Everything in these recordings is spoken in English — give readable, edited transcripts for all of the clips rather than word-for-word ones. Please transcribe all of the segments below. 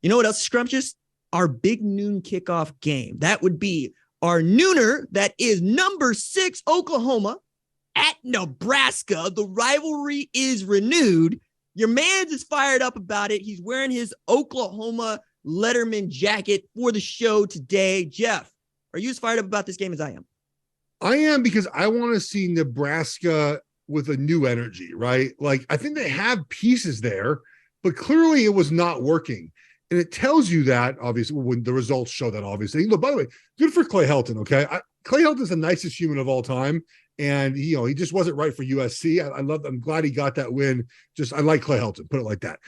You know what else is scrumptious? Our big noon kickoff game. That would be our nooner that is number 6 Oklahoma at Nebraska. The rivalry is renewed. Your man's is fired up about it. He's wearing his Oklahoma Letterman jacket for the show today. Geoff, are you as fired up about this game as I am? I am, because I want to see Nebraska with a new energy, right? Like, I think they have pieces there, but clearly it was not working. And it tells you that, obviously, when the results show that, obviously. Look, by the way, good for Clay Helton, okay? Clay Helton is the nicest human of all time. And, he just wasn't right for USC. I'm glad he got that win. I like Clay Helton, put it like that.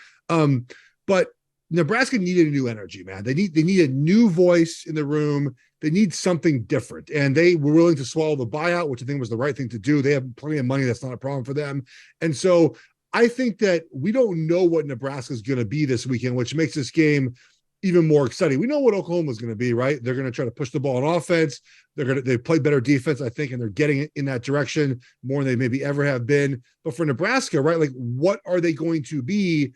But Nebraska needed a new energy, man. They need a new voice in the room. They need something different. And they were willing to swallow the buyout, which I think was the right thing to do. They have plenty of money. That's not a problem for them. And so I think that we don't know what Nebraska is going to be this weekend, which makes this game even more exciting. We know what Oklahoma is going to be, right? They're going to try to push the ball on offense. They play better defense, I think, and they're getting it in that direction more than they maybe ever have been. But for Nebraska, right, like, what are they going to be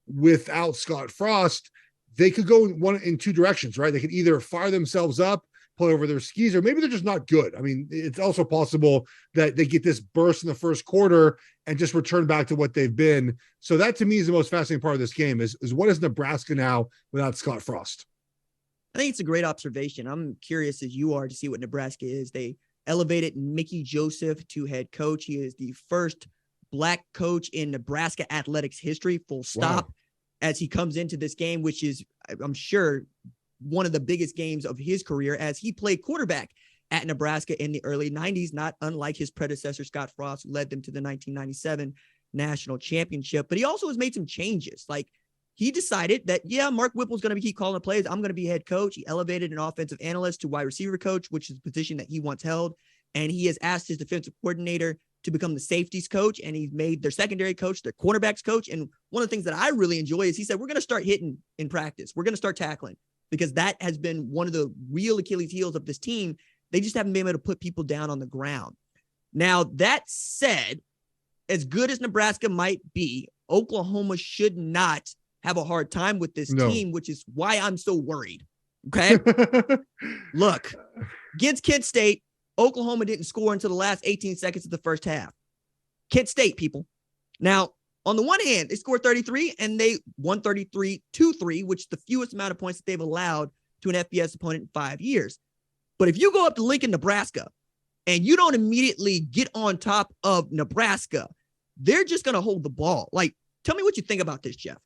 without Scott Frost? They could go in two directions, right? They could either fire themselves up, play over their skis, or maybe they're just not good. I mean, it's also possible that they get this burst in the first quarter and just return back to what they've been. So that, to me, is the most fascinating part of this game is what is Nebraska now without Scott Frost? I think it's a great observation. I'm curious as you are to see what Nebraska is. They elevated Mickey Joseph to head coach. He is the first Black coach in Nebraska athletics history, full stop. Wow. As he comes into this game, which is, I'm sure, one of the biggest games of his career, as he played quarterback at Nebraska in the early 90s, not unlike his predecessor, Scott Frost, who led them to the 1997 national championship. But he also has made some changes. Like, he decided that, Mark Whipple's going to keep calling the plays. I'm going to be head coach. He elevated an offensive analyst to wide receiver coach, which is a position that he once held. And he has asked his defensive coordinator to become the safeties coach, and he's made their secondary coach, their cornerbacks coach. And one of the things that I really enjoy is he said, we're going to start hitting in practice. We're going to start tackling, because that has been one of the real Achilles heels of this team. They just haven't been able to put people down on the ground. Now, that said, as good as Nebraska might be, Oklahoma should not have a hard time with this team, which is why I'm so worried. Okay. Look, against Kent State, Oklahoma didn't score until the last 18 seconds of the first half. Kent State, people. Now, on the one hand, they scored 33 and they won 33-3, which is the fewest amount of points that they've allowed to an FBS opponent in 5 years. But if you go up to Lincoln, Nebraska, and you don't immediately get on top of Nebraska, they're just going to hold the ball. Like, tell me what you think about this, Geoff.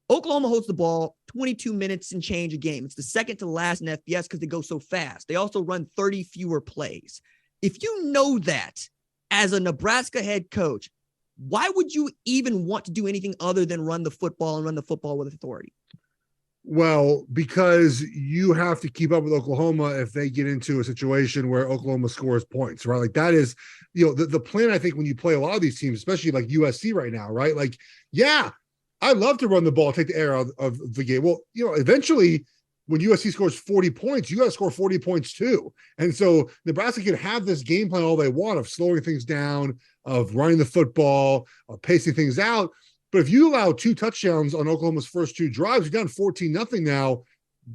Oklahoma holds the ball 22 minutes and change a game. It's the second to last in FBS because they go so fast. They also run 30 fewer plays. If you know that as a Nebraska head coach, why would you even want to do anything other than run the football and run the football with authority? Well, because you have to keep up with Oklahoma if they get into a situation where Oklahoma scores points, right? Like, that is, the plan, I think, when you play a lot of these teams, especially like USC right now, right? Like, I love to run the ball, take the air out of the game. Well, eventually when USC scores 40 points, you got to score 40 points too. And so Nebraska can have this game plan all they want of slowing things down, of running the football, of pacing things out. But if you allow 2 touchdowns on Oklahoma's first 2 drives, you're down 14-0 now.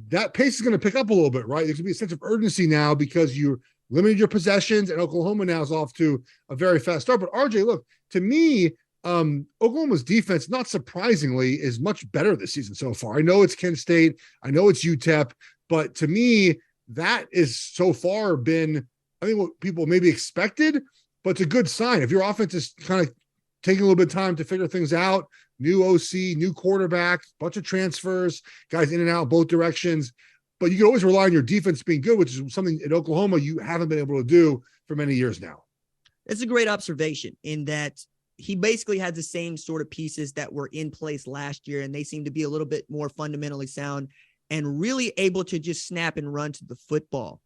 That pace is going to pick up a little bit, right? There's going to be a sense of urgency now because you limited your possessions, and Oklahoma now is off to a very fast start. But RJ, look, to me, Oklahoma's defense, not surprisingly, is much better this season so far. I know it's Kent State, I know it's UTEP, but to me, that is so far been, I think, what people maybe expected, but it's a good sign. If your offense is kind of taking a little bit of time to figure things out, new OC, new quarterback, bunch of transfers, guys in and out both directions, but you can always rely on your defense being good, which is something in Oklahoma you haven't been able to do for many years now. It's a great observation in that he basically has the same sort of pieces that were in place last year, and they seem to be a little bit more fundamentally sound and really able to just snap and run to the football.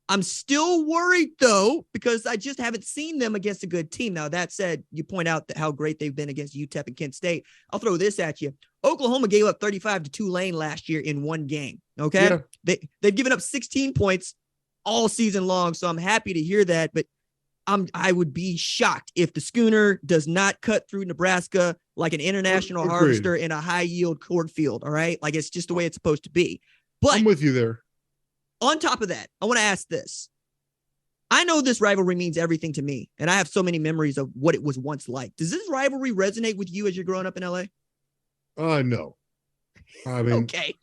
I'm still worried, though, because I just haven't seen them against a good team. Now, that said, you point out that how great they've been against UTEP and Kent State. I'll throw this at you. Oklahoma gave up 35 to Tulane last year in one game, okay? Yeah. They've given up 16 points all season long, so I'm happy to hear that, but I would be shocked if the schooner does not cut through Nebraska like an international Agreed. harvester in a high yield cornfield. All right. Like it's just the way it's supposed to be. But I'm with you there. On top of that, I want to ask this. I know this rivalry means everything to me, and I have so many memories of what it was once like. Does this rivalry resonate with you as you're growing up in LA? No. I mean, okay.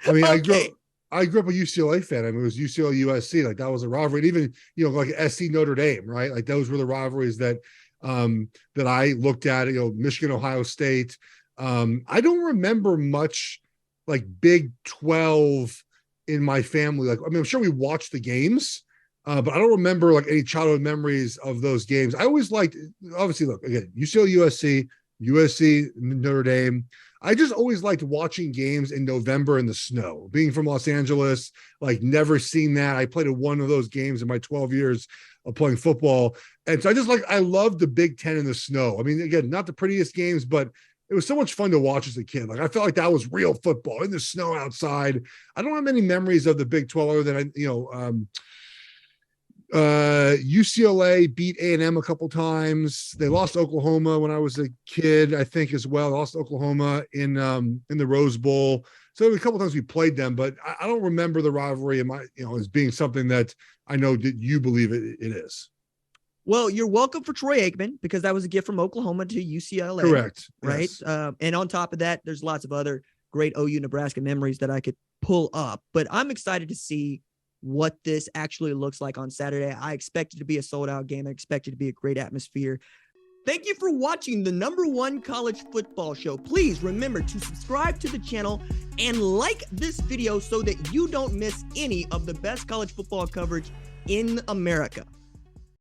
I mean, okay. I grew up a UCLA fan. I mean, it was UCLA USC. Like that was a rivalry. And even, like SC Notre Dame, right? Like those were the rivalries that that I looked at, Michigan, Ohio State. I don't remember much like Big 12 in my family. Like, I mean, I'm sure we watched the games, but I don't remember like any childhood memories of those games. I always liked, obviously, look, again, UCLA USC, Notre Dame. I just always liked watching games in November in the snow. Being from Los Angeles, like never seen that. I played one of those games in my 12 years of playing football. And so I loved the Big Ten in the snow. I mean, again, not the prettiest games, but it was so much fun to watch as a kid. Like I felt like that was real football in the snow outside. I don't have many memories of the Big 12 other than, UCLA beat A&M a couple times. They lost Oklahoma when I was a kid, I think, as well. They lost Oklahoma in the Rose Bowl. So a couple times we played them, but I don't remember the rivalry as being something that I know that you believe it is. Well, you're welcome for Troy Aikman, because that was a gift from Oklahoma to UCLA. Correct. Right. Yes. And on top of that, there's lots of other great OU Nebraska memories that I could pull up, but I'm excited to see what this actually looks like on Saturday. I expect it to be a sold out game. I expect it to be a great atmosphere. Thank you for watching the #1 college football show. Please remember to subscribe to the channel and like this video so that you don't miss any of the best college football coverage in America.